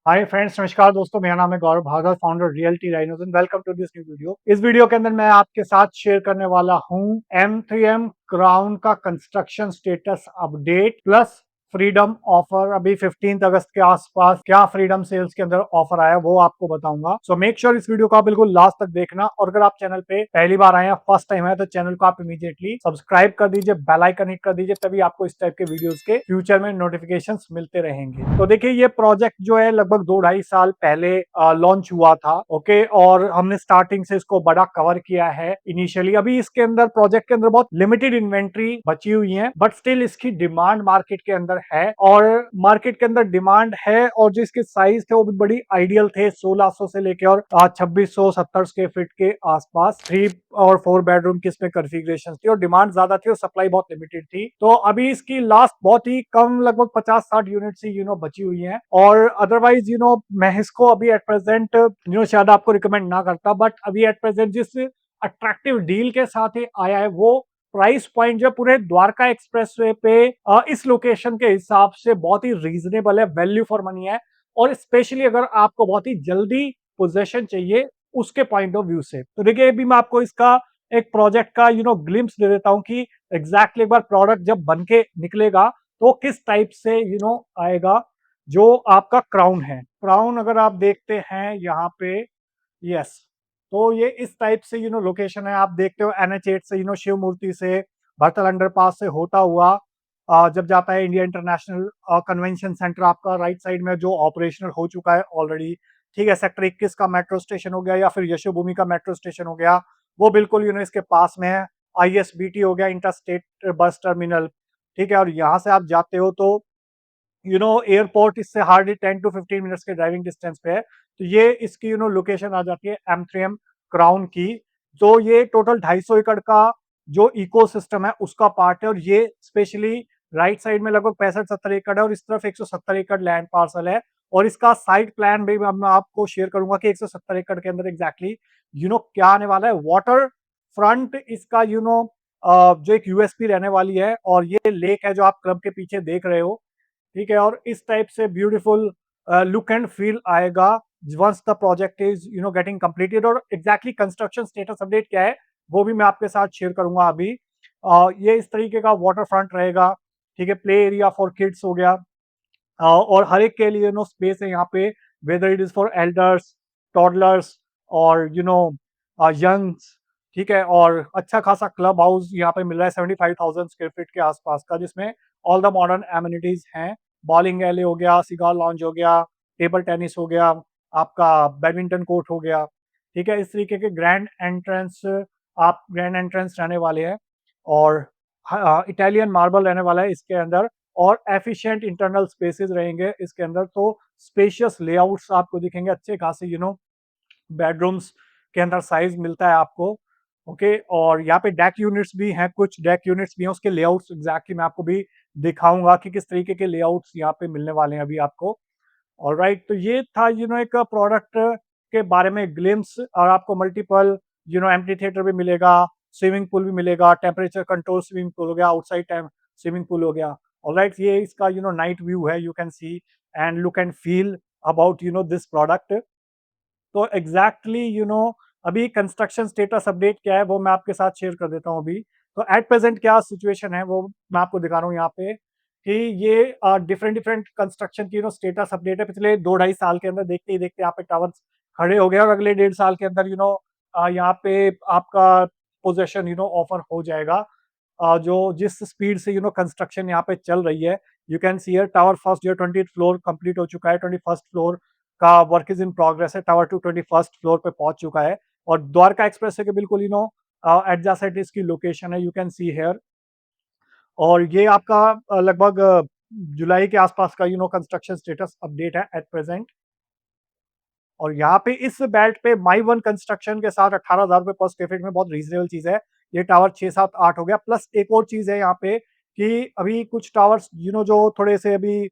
Hi friends, नमस्कार दोस्तों। मेरा नाम है Gaurav Bhargava, founder Realty Rhinos and welcome to this new video. इस वीडियो के अंदर मैं आपके साथ शेयर करने वाला हूं M3M क्राउन का construction status update plus freedom offer. अभी 15 अगस्त के आसपास क्या फ्रीडम सेल्स के अंदर ऑफर आया वो आपको बताऊंगा। सो मेक श्योर इस वीडियो को आप बिल्कुल लास्ट तक देखना। और अगर आप चैनल पे पहली बार आए हैं, फर्स्ट टाइम है, तो चैनल को आप इमीडिएटली सब्सक्राइब कर दीजिए, बेल आइकन हिट कर दीजिए, तभी आपको इस टाइप के वीडियोस के फ्यूचर में नोटिफिकेशंस मिलते रहेंगे। तो देखिए, ये प्रोजेक्ट जो है लगभग 2-2.5 साल पहले लॉन्च हुआ था। ओके, और हमने स्टार्टिंग से इसको बड़ा कवर किया है इनिशियली। अभी इसके अंदर प्रोजेक्ट के अंदर बहुत लिमिटेड इन्वेंट्री बची हुई है, बट स्टिल इसकी डिमांड मार्केट के अंदर है। और मार्केट के अंदर डिमांड है, और जो इसके साइज थे वो भी बड़ी आइडियल थे, 1600 से लेके और 2670 स्क्वायर फीट के आसपास। 3 और 4 बेडरूम की इसमें कॉन्फ़िगरेशन थी, और डिमांड ज्यादा थी और सप्लाई बहुत लिमिटेड थी। तो अभी इसकी लास्ट बहुत ही कम, लगभग 50-60 यूनिट ही बची हुई है। और अदरवाइज मैं इसको अभी एट प्रेजेंट शायद आपको रिकमेंड ना करता, बट अभी एट प्रेजेंट जिस अट्रैक्टिव डील के साथ ही आया है, वो प्राइस पॉइंट जो पूरे द्वारका एक्सप्रेसवे पे इस लोकेशन के हिसाब से बहुत ही रीजनेबल है, वैल्यू फॉर मनी है। और स्पेशली अगर आपको बहुत ही जल्दी पोजेशन चाहिए उसके पॉइंट ऑफ व्यू से, तो देखिए अभी मैं आपको इसका एक प्रोजेक्ट का ग्लिम्स दे देता हूं कि एग्जैक्टली एक बार प्रोडक्ट जब बन के निकलेगा तो किस टाइप से आएगा। जो आपका क्राउन है, क्राउन अगर आप देखते हैं यहाँ पे, यस, तो ये इस टाइप से लोकेशन है। आप देखते हो NH8 से शिव मूर्ति से भरतल अंडरपास से होता हुआ जब जाता है इंडिया इंटरनेशनल कन्वेंशन सेंटर, आपका राइट साइड में, जो ऑपरेशनल हो चुका है ऑलरेडी। ठीक है, सेक्टर 21 का मेट्रो स्टेशन हो गया, या फिर यशोभूमि का मेट्रो स्टेशन हो गया, वो बिल्कुल इसके पास में है। ISBT हो गया, इंटर स्टेट बस टर्मिनल। ठीक है, और यहाँ से आप जाते हो तो एयरपोर्ट इससे हार्डली 10 to 15 मिनट्स के ड्राइविंग डिस्टेंस पे है। तो ये इसकी लोकेशन आ जाती है M3M क्राउन की। तो ये टोटल 250 एकड़ का जो इकोसिस्टम है उसका पार्ट है, और ये स्पेशली राइट साइड में लगभग 65-70 एकड़ है, और इस तरफ 170 एकड़ लैंड पार्सल है। और इसका साइट प्लान भी मैं आपको शेयर करूंगा कि 170 एकड़ के अंदर एग्जैक्टली क्या आने वाला है। वाटर फ्रंट इसका जो एक USP रहने वाली है, और ये लेक है जो आप क्लब के पीछे देख रहे हो। ठीक है, और इस टाइप से ब्यूटीफुल लुक एंड फील आएगा once the project is getting completed. और एग्जैक्टली कंस्ट्रक्शन स्टेटस अपडेट क्या है वो भी मैं आपके साथ शेयर करूंगा अभी। ये इस तरीके का वाटर फ्रंट रहेगा। ठीक है, प्ले एरिया फॉर किड्स हो गया, और हर एक के लिए स्पेस है यहाँ पे, whether it is for elders, toddlers, और यंग्स। ठीक है, और अच्छा खासा क्लब हाउस यहाँ पे मिल रहा है 75,000 स्क्वायर फीट के आसपास का, जिसमें ऑल द मॉडर्न एमिनिटीज हैं। बॉलिंग एले हो गया, सिगार लॉन्ज हो गया, टेबल टेनिस हो गया, आपका बैडमिंटन कोर्ट हो गया। ठीक है, इस तरीके के ग्रैंड एंट्रेंस रहने वाले हैं, और इटालियन मार्बल रहने वाला है इसके अंदर, और एफिशिएंट इंटरनल स्पेसेस रहेंगे इसके अंदर। तो स्पेशियस लेआउट्स आपको दिखेंगे, अच्छे खासे बेडरूम्स के अंदर साइज मिलता है आपको। ओके, और यहाँ पे डेक यूनिट्स भी हैं, कुछ डेक यूनिट्स भी हैं, उसके लेआउट्स एग्जैक्टली मैं आपको भी दिखाऊंगा कि किस तरीके के लेआउट्स यहाँ पे मिलने वाले हैं अभी आपको। ऑलराइट, तो ये था एक प्रोडक्ट के बारे में ग्लिम्स। और आपको मल्टीपल एम्पटी थिएटर भी मिलेगा, स्विमिंग पूल भी मिलेगा, टेम्परेचर कंट्रोल स्विमिंग पूल हो गया, आउटसाइड टाइम स्विमिंग पूल हो गया। ऑलराइट, ये इसका नाइट व्यू है, you can see and look and feel about this product. तो एग्जैक्टली अभी कंस्ट्रक्शन स्टेटस अपडेट क्या है वो मैं आपके साथ शेयर कर देता हूँ अभी। तो एट प्रेजेंट क्या सिचुएशन है वो मैं आपको दिखा रहा हूँ यहाँ पे, कि ये डिफरेंट डिफरेंट कंस्ट्रक्शन की स्टेटस अपडेट है पिछले 2-2.5 साल के अंदर। देखते ही देखते यहाँ पे टावर्स खड़े हो गए, और अगले 1.5 साल के अंदर यहाँ पे आपका पोजेशन ऑफर हो जाएगा। जो जिस स्पीड से कंस्ट्रक्शन यहाँ पे चल रही है, you can see tower first जो 20th फ्लोर कंप्लीट हो चुका है, 21st फ्लोर का वर्क इज इन प्रोग्रेस है, टावर 2 21st फ्लोर पे पहुंच चुका है। और द्वारका एक्सप्रेस के बिल्कुल एडजासेंट इसकी लोकेशन है, यू कैन सी हेयर। और ये आपका लगभग जुलाई के आसपास का कंस्ट्रक्शन स्टेटस अपडेट है एट प्रेजेंट। और यहाँ पे इस बेल्ट पे माई वन कंस्ट्रक्शन के साथ 18,000 रुपए पर स्क्वायर फीट में बहुत रीजनेबल चीज है। ये टावर 6, 7, 8 हो गया। प्लस एक और चीज है यहाँ पे, कि अभी कुछ टावर्स जो थोड़े से अभी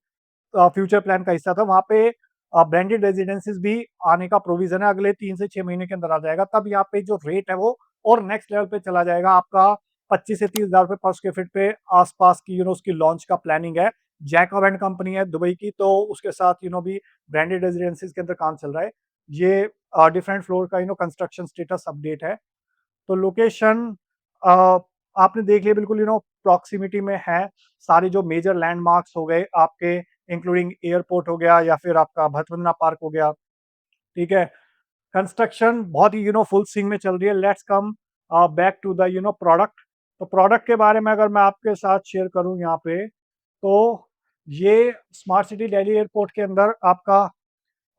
फ्यूचर प्लान का हिस्सा था, वहाँ पे ब्रांडेड रेजिडेंसीज भी आने का प्रोविजन है, अगले 3 से 6 महीने के अंदर आ जाएगा। तब यहाँ पे जो रेट है वो और नेक्स्ट लेवल पे चला जाएगा आपका। 25 से 30 हजार रुपए पर स्क्वायर फीट पे आसपास की उसकी लॉन्च का प्लानिंग है। जैकब एंड कंपनी है दुबई की, तो उसके साथ भी ब्रांडेड रेजिडेंसीज के अंदर काम चल रहा है। ये डिफरेंट फ्लोर का कंस्ट्रक्शन स्टेटस अपडेट है। तो लोकेशन आपने देख लिया, बिल्कुल प्रॉक्सिमिटी में है। सारे जो मेजर लैंडमार्क्स हो गए आपके, इंक्लूडिंग एयरपोर्ट हो गया या फिर आपका भतवंदना पार्क हो गया, ठीक है। कंस्ट्रक्शन बहुत ही फुल स्विंग में चल रही है। Let's come back to the product. तो प्रोडक्ट के बारे में अगर मैं आपके साथ शेयर करूं यहाँ पे, तो ये स्मार्ट सिटी दिल्ली एयरपोर्ट के अंदर आपका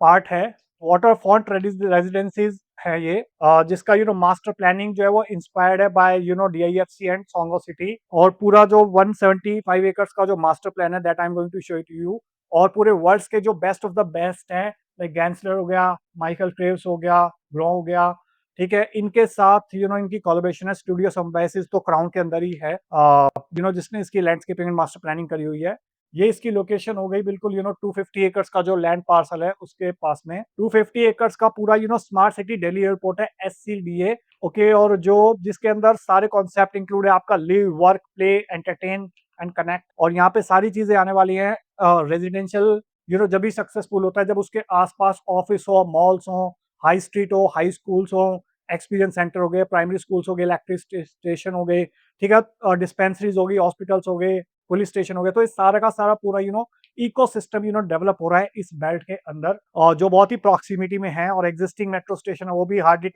पार्ट है। वाटर फ्रंट रेजिडेंसीज है ये, जिसका मास्टर प्लानिंग जो है वो इंस्पायर्ड है by DIFC and Songdo city. और पूरा जो 175 एकर्स का जो मास्टर प्लान है, that I am going to show it to you. और पूरे वर्ल्ड के जो बेस्ट ऑफ द बेस्ट हैं, लाइक गैंसलर हो गया, माइकल क्रेव्स हो गया, ग्रो हो गया, ठीक है, इनके साथ इनकी कोलैबोरेशन है। स्टूडियो सिम्बायोसिस तो क्राउन के अंदर ही है, जिसने इसकी लैंडस्केपिंग एंड मास्टर प्लानिंग करी हुई है। ये इसकी लोकेशन हो गई बिल्कुल 250 एकर्स का जो लैंड पार्सल है उसके पास में। 250 एकर्स का पूरा स्मार्ट सिटी दिल्ली एयरपोर्ट है, SCDA। ओके, और जो जिसके अंदर सारे कॉन्सेप्ट इंक्लूड है, आपका live, work, play, entertain and connect. और यहाँ पे सारी चीजें आने वाली हैं। रेजिडेंशियल जब भी सक्सेसफुल होता है, जब उसके आसपास ऑफिस हो, मॉल्स हो, हाई स्ट्रीट हो, हाई स्कूल्स हो, एक्सपीरियंस सेंटर हो गए, प्राइमरी स्कूल्स हो गए, इलेक्ट्रिक स्टेशन हो गए, ठीक है, डिस्पेंसरीज हो गई, हॉस्पिटल्स हो गए, पुलिस स्टेशन हो गया। तो इस सारा का सारा पूरा इकोसिस्टम डेवलप हो रहा है इस बेल्ट के अंदर, और जो बहुत ही प्रॉक्सिमिटी में है। और एग्जिस्टिंग मेट्रो स्टेशन है वो भी हार्डली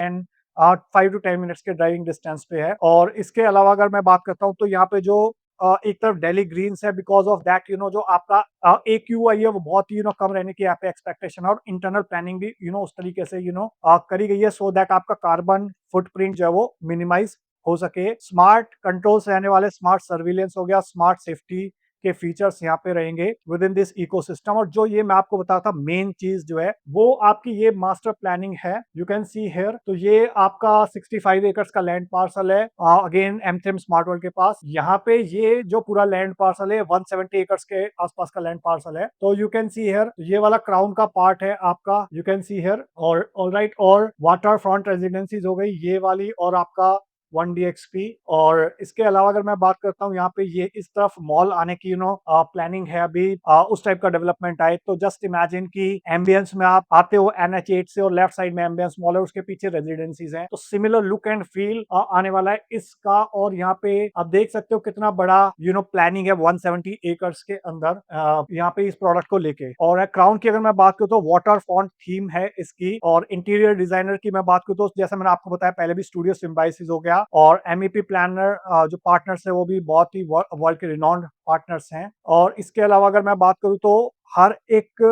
5 to 10 मिनट्स के ड्राइविंग डिस्टेंस पे है। और इसके अलावा अगर मैं बात करता हूँ, तो यहाँ पे जो एक तरफ दिल्ली ग्रीन्स है, बिकॉज ऑफ दैट जो आपका AQI है वो बहुत ही कम रहने की यहाँ पे एक्सपेक्टेशन है। और इंटरनल प्लानिंग भी उस तरीके से करी गई है, सो दैट आपका कार्बन फुटप्रिंट जो है वो मिनिमाइज हो सके। स्मार्ट कंट्रोल्स रहने वाले, स्मार्ट सर्विलेंस हो गया, स्मार्ट सेफ्टी के फीचर्स यहाँ पे रहेंगे विद इन दिस इकोसिस्टम। और जो ये मैं आपको बताया था मेन चीज जो है वो आपकी ये मास्टर प्लानिंग है, यू कैन सी हेयर। तो ये आपका 65 एकर्स का लैंड पार्सल है, अगेन एमथेम स्मार्ट वर्ल्ड के पास। यहाँ पे ये जो पूरा लैंड पार्सल है 170 एकर्स के आसपास का लैंड पार्सल है। तो यू कैन सी हेयर, ये वाला क्राउन का पार्ट है आपका, यू कैन सी हेयर। और ऑलराइट, और वाटर फ्रंट रेजिडेंसीज हो गई ये वाली, और आपका 1DXP। और इसके अलावा अगर मैं बात करता हूँ, यहाँ पे ये इस तरफ मॉल आने की प्लानिंग है अभी, उस टाइप का डेवलपमेंट आए। तो जस्ट इमेजिन कि एम्बियंस में आप आते हो NH8 से, और लेफ्ट साइड में एम्बियंस मॉल है, उसके पीछे रेजिडेंसीज हैं। तो सिमिलर लुक एंड फील आने वाला है इसका। और यहाँ पे आप देख सकते हो कितना बड़ा प्लानिंग है 170 एकर्स के अंदर, यहाँ पे इस प्रोडक्ट को लेके। और क्राउन की अगर मैं बात करूँ, तो वाटर फ्रंट थीम है इसकी। और इंटीरियर डिजाइनर की मैं बात करूँ, तो जैसे मैंने आपको बताया पहले भी, स्टूडियो सिम्बायोसिस हो गया। और MEP प्लानर जो पार्टनर्स है वो भी बहुत ही वर्ल्ड के रिनॉन्ड पार्टनर्स हैं। और इसके अलावा अगर मैं बात करूँ, तो हर एक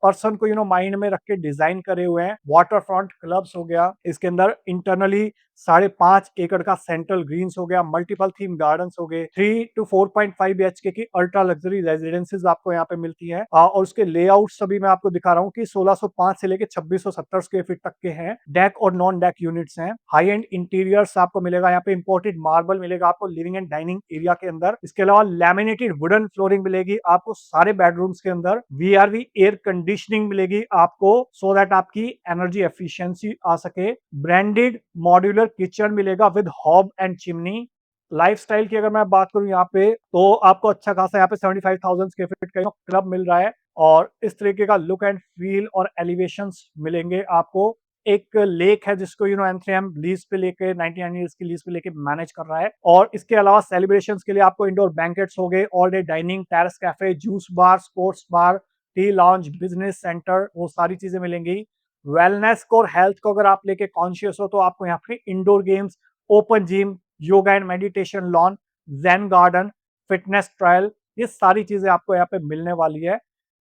पर्सन को माइंड में रख के डिजाइन करे हुए हैं। वाटर फ्रंट क्लब्स हो गया, इसके अंदर इंटरनली 5.5 एकड़ का सेंट्रल ग्रीन्स हो गया, मल्टीपल थीम गार्डन्स हो गए, 3 to 4.5 BHK की अल्ट्रा लग्जरी रेजिडेंसीज आपको यहाँ पे मिलती है। और उसके लेआउट सभी मैं आपको दिखा रहा हूँ कि 1605 से लेके 2670 स्क्वायर फीट तक के हैं। डेक और नॉन डेक यूनिट्स हैं। हाई एंड इंटीरियर्स आपको मिलेगा यहाँ पे, इंपोर्टेड मार्बल मिलेगा आपको लिविंग एंड डाइनिंग एरिया के अंदर। इसके अलावा लैमिनेटेड वुडन फ्लोरिंग मिलेगी आपको सारे बेडरूम्स के अंदर। VRV एयर कंडीशनिंग मिलेगी आपको, सो दैट आपकी एनर्जी एफिशिएंसी आ सके। ब्रांडेड मॉड्यूलर किचन मिलेगा with hob and chimney. Lifestyle की अगर मैं बात करूं यहाँ पे, तो आपको अच्छा खासा यहाँ पे 75,000 स्क्वायर फीट का क्लब मिल रहा है। और इस तरीके का लुक एंड फील और एलिवेशंस मिलेंगे आपको। एक लेक है जिसको M3M लीज पे लेके 99 ईयर्स की लीज पे लेके मैनेज कर रहा है। और इसके अलावा सेलिब्रेशंस के लिए आपको इंडोर बैंकेट्स हो गए, all day dining, terrace cafe, juice bar, sports bar, tea lounge, business centre, वो सारी चीजें मिलेंगी। वेलनेस को और हेल्थ को अगर आप लेके कॉन्शियस हो, तो आपको यहाँ पे indoor games, open gym, yoga and meditation lawn, Jain garden, fitness trial, ये सारी चीजें आपको यहाँ पे मिलने वाली है।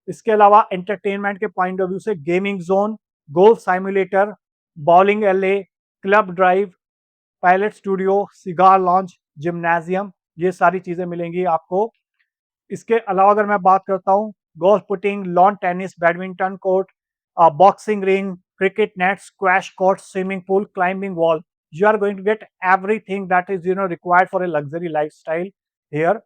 इसके अलावा एंटरटेनमेंट के पॉइंट ऑफ व्यू से गेमिंग जोन, गोल्फ साइमुलेटर, बॉलिंग एले, club drive, pilot studio, cigar launch, gymnasium, ये सारी चीजें मिलेंगी आपको। इसके अलावा अगर मैं बात करता हूँ, golf putting, lawn tennis, badminton court, boxing ring, cricket net, squash court, swimming pool, climbing wall, you are going to get everything that is required for a luxury lifestyle here.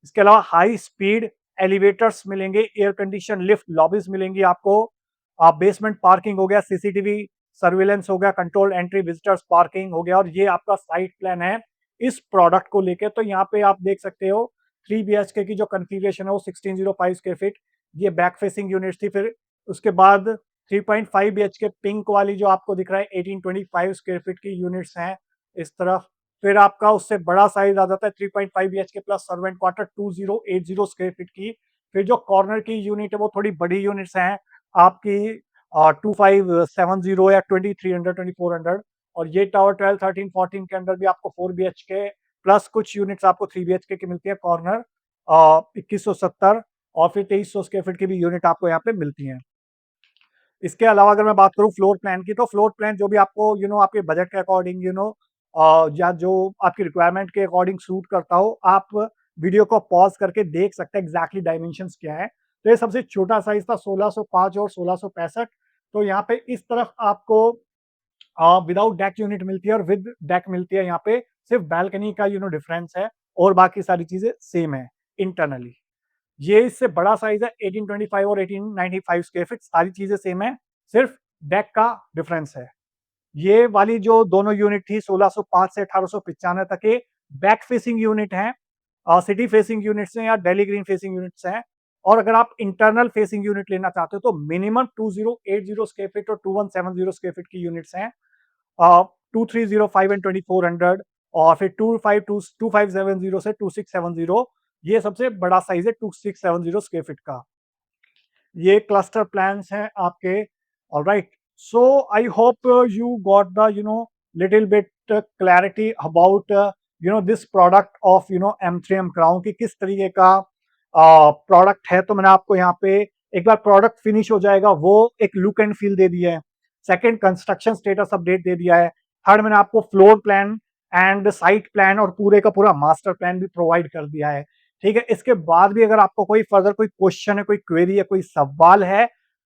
इसके अलावा हाई स्पीड एलिवेटर्स मिलेंगे, air condition lift lobbies मिलेंगी आपको। Basement parking हो गया, CCTV surveillance हो गया, control entry visitors parking हो गया। और ये आपका साइट प्लान है इस प्रोडक्ट को लेके। तो यहाँ पे आप देख सकते हो 3 बीएचके की जो कॉन्फ़िगरेशन है वो 1605 स्क्वायर फीट, ये बैक फेसिंग यूनिट्स थी। फिर उसके बाद 3.5 बीएचके पिंक वाली जो आपको दिख रहा है 1825 स्क्वायर फीट की यूनिट्स हैं इस तरफ। फिर आपका उससे बड़ा साइज आ जाता है 3.5 BHK plus servant quarter 2080 square feet की। फिर जो कॉर्नर की यूनिट है वो थोड़ी बड़ी यूनिट्स हैं आपकी 2570 या 2300 2400। और ये टावर 12 13 14 के अंदर भी आपको 4 बीएचके प्लस कुछ यूनिट्स आपको 3 बीएचके की मिलती है कॉर्नर 2170। और फिर 2300 स्क्वायर फीट की भी यूनिट आपको यहाँ पे मिलती हैं। इसके अलावा अगर मैं बात करूँ फ्लोर प्लान की, तो फ्लोर प्लान जो भी आपको आपके बजट के अकॉर्डिंग या जो आपकी रिक्वायरमेंट के अकॉर्डिंग सूट करता हो, आप वीडियो को पॉज करके देख सकते हैं एग्जैक्टली डायमेंशंस क्या है। तो ये सबसे छोटा साइज था 1605 और 1665। तो यहाँ पे इस तरफ आपको विदाउट डेक यूनिट मिलती है और विद डेक मिलती है। यहाँ पे सिर्फ बालकनी का डिफरेंस है और बाकी सारी चीजें सेम है इंटरनली। ये इससे बड़ा साइज है 1825 और 1895 स्क्वायर फीट, सारी चीजें सेम है, सिर्फ डेक का डिफरेंस है। ये वाली जो दोनों यूनिट थी 1605 से 1895 तक के बैक फेसिंग यूनिट हैं, सिटी फेसिंग यूनिट्स हैं या दिल्ली ग्रीन फेसिंग यूनिट्स हैं। और अगर आप इंटरनल फेसिंग यूनिट लेना चाहते हो तो मिनिमम 2080 स्क्वायर फीट और 2170 स्क्वायर फीट की यूनिट्स हैं। 2305 एंड 2400 और फिर 2570 से 2670, ये सबसे बड़ा साइज है 2670 स्क्वायर फीट का। ये क्लस्टर प्लान्स हैं आपके। Alright, so I hope you got the little bit clarity about this product of M3M crown की किस तरीके का प्रोडक्ट है। तो मैंने आपको यहाँ पे एक बार प्रोडक्ट फिनिश हो जाएगा वो एक लुक एंड फील दे दिया है। सेकंड, कंस्ट्रक्शन स्टेटस अपडेट दे दिया है। थर्ड, मैंने आपको floor plan and site plan और पूरे का पूरा मास्टर प्लान भी प्रोवाइड कर दिया है। ठीक है, इसके बाद भी अगर आपको कोई फर्दर कोई क्वेश्चन है, कोई क्वेरी है, कोई सवाल है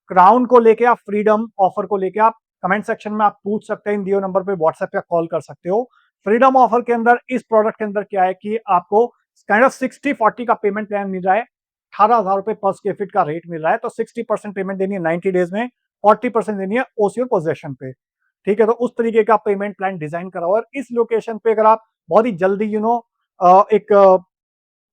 क्राउन को लेके, आप फ्रीडम ऑफर को लेके, आप कमेंट सेक्शन में आप पूछ सकते हैं। इन दिए नंबर पे व्हाट्सएप या कॉल कर सकते हो। फ्रीडम ऑफर के अंदर इस प्रोडक्ट के अंदर क्या है कि आपको काइंड ऑफ 60-40 का पेमेंट प्लान मिल रहा है। 18,000 रुपए पर स्क्वायर फीट का रेट मिल रहा है। तो 60% पेमेंट देनी है 90 डेज में, 40% देनी है ओसी और पोजेशन पे। ठीक है, तो उस तरीके का पेमेंट प्लान डिजाइन करा हुआ है। और इस लोकेशन पे अगर आप बहुत ही जल्दी एक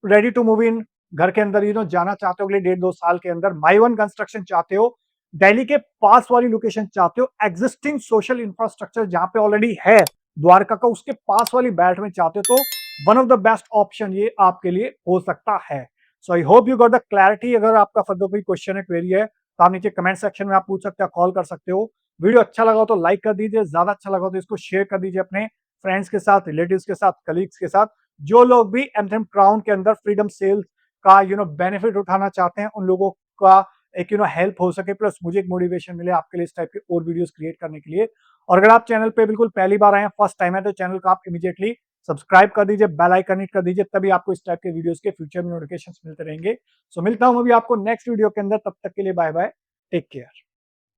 रेडी टू मूव इन घर के अंदर जाना चाहते हो अगले 1.5-2 साल के अंदर, माई वन कंस्ट्रक्शन चाहते हो, दिल्ली के पास वाली लोकेशन चाहते हो, एग्जिस्टिंग सोशल इंफ्रास्ट्रक्चर जहां पे ऑलरेडी है द्वारका का उसके पास वाली बेल्ट में चाहते हो, तो one of the best option ये आपके लिए हो सकता है। So I hope you got the clarity. अगर आपका फर्दर कोई क्वेश्चन है, क्वेरी है, तो आप नीचे कमेंट सेक्शन में आप पूछ सकते हो, कॉल कर सकते हो। वीडियो अच्छा लगा हो तो लाइक कर दीजिए, ज्यादा अच्छा लगा हो तो इसको शेयर कर दीजिए अपने फ्रेंड्स के साथ, रिलेटिव्स के साथ, कलीग्स के साथ। जो लोग भी M3M क्राउन के अंदर फ्रीडम सेल का बेनिफिट उठाना चाहते हैं, उन लोगों का एक हेल्प हो सके, प्लस मुझे एक मोटिवेशन मिले आपके लिए इस टाइप के और वीडियोस क्रिएट करने के लिए। और अगर आप चैनल पे बिल्कुल पहली बार आए हैं, फर्स्ट टाइम है, तो चैनल को आप इमीडिएटली सब्सक्राइब कर दीजिए, बेल आइकन हिट कर दीजिए, तभी आपको इस टाइप के वीडियोस के फ्यूचर में नोटिफिकेशंस मिलते रहेंगे। सो मिलता हूं अभी आपको नेक्स्ट वीडियो के अंदर, तब तक के लिए बाय बाय, टेक केयर।